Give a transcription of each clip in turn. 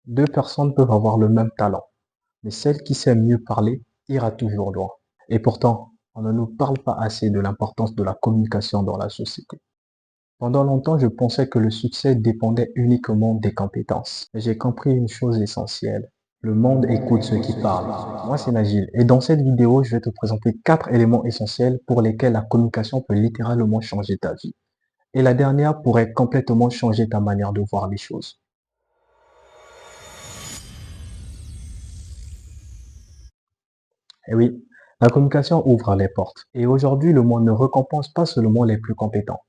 Deux personnes peuvent avoir le même talent, mais celle qui sait mieux parler ira toujours loin. Et pourtant, on ne nous parle pas assez de l'importance de la communication dans la société. Pendant longtemps, je pensais que le succès dépendait uniquement des compétences. Mais j'ai compris une chose essentielle. Le monde écoute ceux qui parlent. Moi, c'est Nagil. Et dans cette vidéo, je vais te présenter 4 éléments essentiels pour lesquels la communication peut littéralement changer ta vie. Et la dernière pourrait complètement changer ta manière de voir les choses. Et oui, la communication ouvre les portes. Et aujourd'hui, le monde ne récompense pas seulement les plus compétents,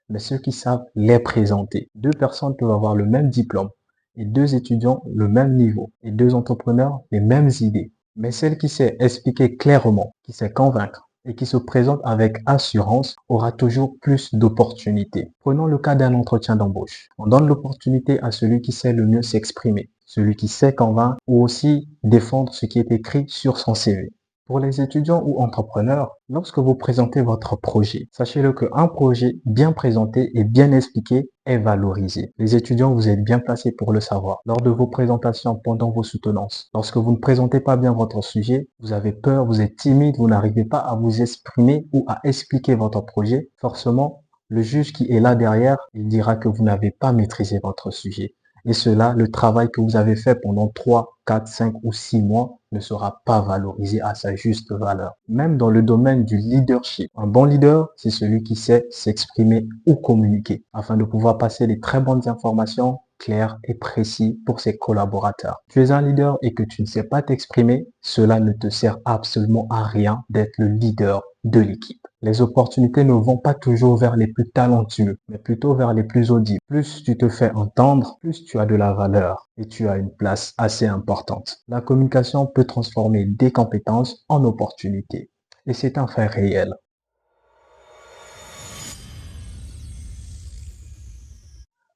mais ceux qui savent les présenter. Deux personnes peuvent avoir le même diplôme et deux étudiants le même niveau et deux entrepreneurs les mêmes idées. Mais celle qui sait expliquer clairement, qui sait convaincre et qui se présente avec assurance aura toujours plus d'opportunités. Prenons le cas d'un entretien d'embauche. On donne l'opportunité à celui qui sait le mieux s'exprimer, celui qui sait convaincre ou aussi défendre ce qui est écrit sur son CV. Pour les étudiants ou entrepreneurs, lorsque vous présentez votre projet, sachez-le qu'un projet bien présenté et bien expliqué est valorisé. Les étudiants, vous êtes bien placés pour le savoir. Lors de vos présentations, pendant vos soutenances, lorsque vous ne présentez pas bien votre sujet, vous avez peur, vous êtes timide, vous n'arrivez pas à vous exprimer ou à expliquer votre projet, forcément, le juge qui est là derrière, il dira que vous n'avez pas maîtrisé votre sujet. Et cela, le travail que vous avez fait pendant 3, 4, 5 ou 6 mois ne sera pas valorisé à sa juste valeur. Même dans le domaine du leadership, un bon leader, c'est celui qui sait s'exprimer ou communiquer afin de pouvoir passer les très bonnes informations claires et précises pour ses collaborateurs. Tu es un leader et que tu ne sais pas t'exprimer, cela ne te sert absolument à rien d'être le leader de l'équipe. Les opportunités ne vont pas toujours vers les plus talentueux, mais plutôt vers les plus audibles. Plus tu te fais entendre, plus tu as de la valeur et tu as une place assez importante. La communication peut transformer des compétences en opportunités. Et c'est un fait réel.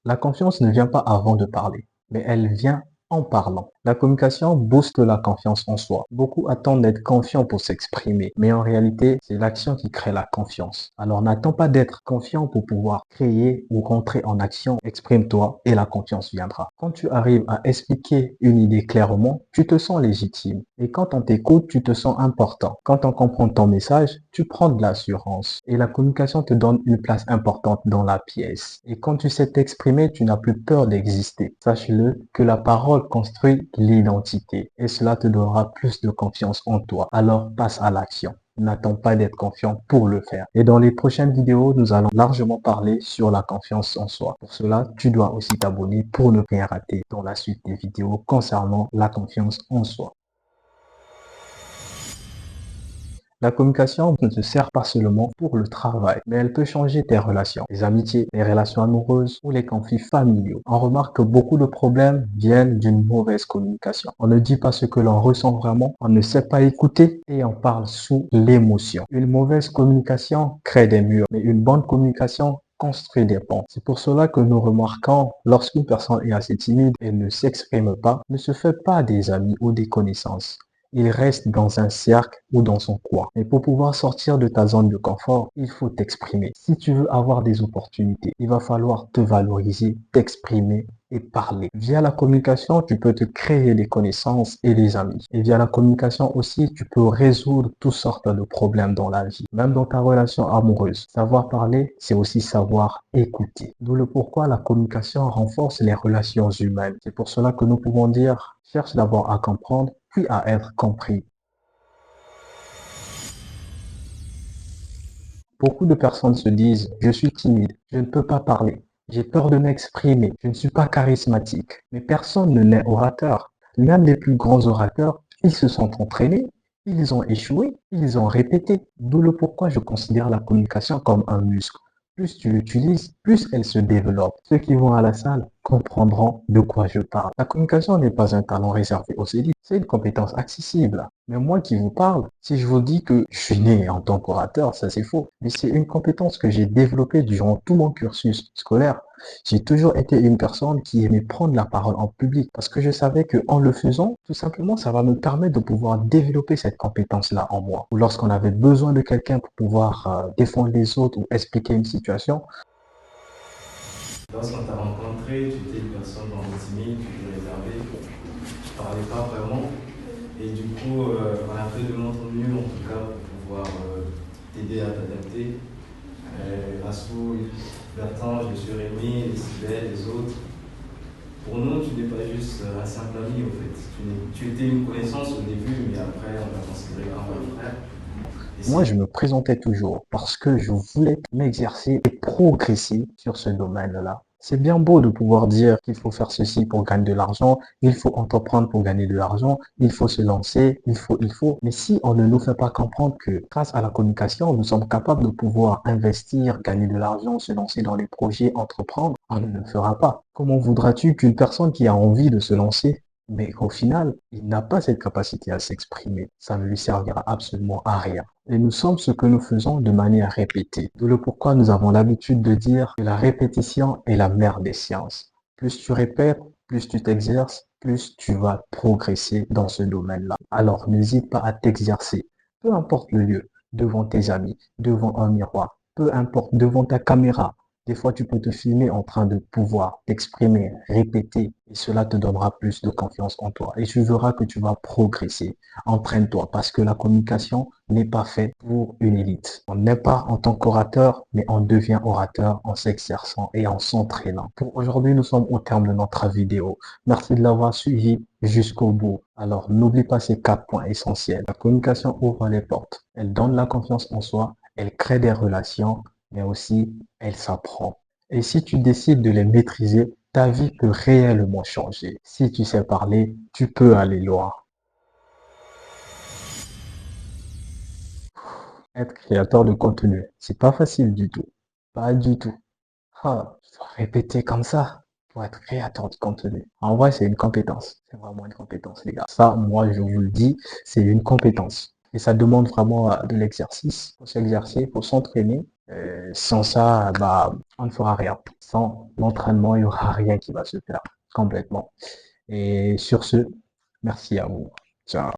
La confiance ne vient pas avant de parler, mais elle vient en parlant. La communication booste la confiance en soi. Beaucoup attendent d'être confiants pour s'exprimer, mais en réalité, c'est l'action qui crée la confiance. Alors n'attends pas d'être confiant pour pouvoir créer ou rentrer en action. Exprime-toi et la confiance viendra. Quand tu arrives à expliquer une idée clairement, tu te sens légitime. Et quand on t'écoute, tu te sens important. Quand on comprend ton message, tu prends de l'assurance. Et la communication te donne une place importante dans la pièce. Et quand tu sais t'exprimer, tu n'as plus peur d'exister. Sache-le que la parole construit l'identité et cela te donnera plus de confiance en toi. Alors passe à l'action. N'attends pas d'être confiant pour le faire. Et dans les prochaines vidéos, nous allons largement parler sur la confiance en soi. Pour cela, tu dois aussi t'abonner pour ne rien rater dans la suite des vidéos concernant la confiance en soi. La communication ne te sert pas seulement pour le travail, mais elle peut changer tes relations, les amitiés, les relations amoureuses ou les conflits familiaux. On remarque que beaucoup de problèmes viennent d'une mauvaise communication. On ne dit pas ce que l'on ressent vraiment, on ne sait pas écouter et on parle sous l'émotion. Une mauvaise communication crée des murs, mais une bonne communication construit des ponts. C'est pour cela que nous remarquons lorsqu'une personne est assez timide et ne s'exprime pas, ne se fait pas des amis ou des connaissances. Il reste dans un cercle ou dans son coin. Mais pour pouvoir sortir de ta zone de confort, il faut t'exprimer. Si tu veux avoir des opportunités, il va falloir te valoriser, t'exprimer et parler. Via la communication, tu peux te créer des connaissances et des amis. Et via la communication aussi, tu peux résoudre toutes sortes de problèmes dans la vie, même dans ta relation amoureuse. Savoir parler, c'est aussi savoir écouter. D'où le pourquoi la communication renforce les relations humaines. C'est pour cela que nous pouvons dire, cherche d'abord à comprendre puis à être compris. Beaucoup de personnes se disent, je suis timide, je ne peux pas parler, j'ai peur de m'exprimer, je ne suis pas charismatique. Mais personne ne naît orateur. Même les plus grands orateurs, ils se sont entraînés, ils ont échoué, ils ont répété. D'où le pourquoi je considère la communication comme un muscle. Plus tu l'utilises, plus elle se développe. Ceux qui vont à la salle comprendront de quoi je parle. La communication n'est pas un talent réservé aux élites, c'est une compétence accessible. Mais moi qui vous parle, si je vous dis que je suis né en tant qu'orateur, ça c'est faux. Mais c'est une compétence que j'ai développée durant tout mon cursus scolaire. J'ai toujours été une personne qui aimait prendre la parole en public parce que je savais que en le faisant, tout simplement, ça va me permettre de pouvoir développer cette compétence-là en moi. Ou lorsqu'on avait besoin de quelqu'un pour pouvoir défendre les autres ou expliquer une situation. Lorsqu'on t'a rencontré, tu étais une personne vraiment timide, toujours réservée. parlais pas vraiment. Et du coup, on a fait de mon mieux en tout cas pour pouvoir t'aider à t'adapter. Rassou, Bertrand, je me suis réuni, les Sibel, les autres. Pour nous, tu n'es pas juste un simple ami au fait. Tu étais une connaissance au début, mais après on t'a considéré comme un frère. Et Moi, c'est je me présentais toujours parce que je voulais m'exercer et progresser sur ce domaine-là. C'est bien beau de pouvoir dire qu'il faut faire ceci pour gagner de l'argent, il faut entreprendre pour gagner de l'argent, il faut se lancer, il faut. Mais si on ne nous fait pas comprendre que grâce à la communication, nous sommes capables de pouvoir investir, gagner de l'argent, se lancer dans les projets, entreprendre, on ne le fera pas. Comment voudras-tu qu'une personne qui a envie de se lancer mais au final, il n'a pas cette capacité à s'exprimer. Ça ne lui servira absolument à rien. Et nous sommes ce que nous faisons de manière répétée. D'où le pourquoi nous avons l'habitude de dire que la répétition est la mère des sciences. Plus tu répètes, plus tu t'exerces, plus tu vas progresser dans ce domaine-là. Alors n'hésite pas à t'exercer, peu importe le lieu, devant tes amis, devant un miroir, peu importe, devant ta caméra. Des fois, tu peux te filmer en train de pouvoir t'exprimer, répéter, et cela te donnera plus de confiance en toi. Et tu verras que tu vas progresser. Entraîne-toi parce que la communication n'est pas faite pour une élite. On n'est pas en tant qu'orateur, mais on devient orateur en s'exerçant et en s'entraînant. Pour aujourd'hui, nous sommes au terme de notre vidéo. Merci de l'avoir suivi jusqu'au bout. Alors, n'oublie pas ces 4 points essentiels. La communication ouvre les portes. Elle donne la confiance en soi. Elle crée des relations, mais aussi elle s'apprend. Et si tu décides de les maîtriser, ta vie peut réellement changer. Si tu sais parler, tu peux aller loin. Être créateur de contenu, c'est pas facile du tout. Pas du tout. Ah, je dois répéter comme ça pour être créateur de contenu. En vrai, c'est une compétence. C'est vraiment une compétence, les gars. Ça, moi, je vous le dis, c'est une compétence. Et ça demande vraiment de l'exercice. Faut s'exercer, faut s'entraîner. Sans ça, bah, on ne fera rien. Sans l'entraînement, il n'y aura rien qui va se faire complètement. Et sur ce, merci à vous. Ciao.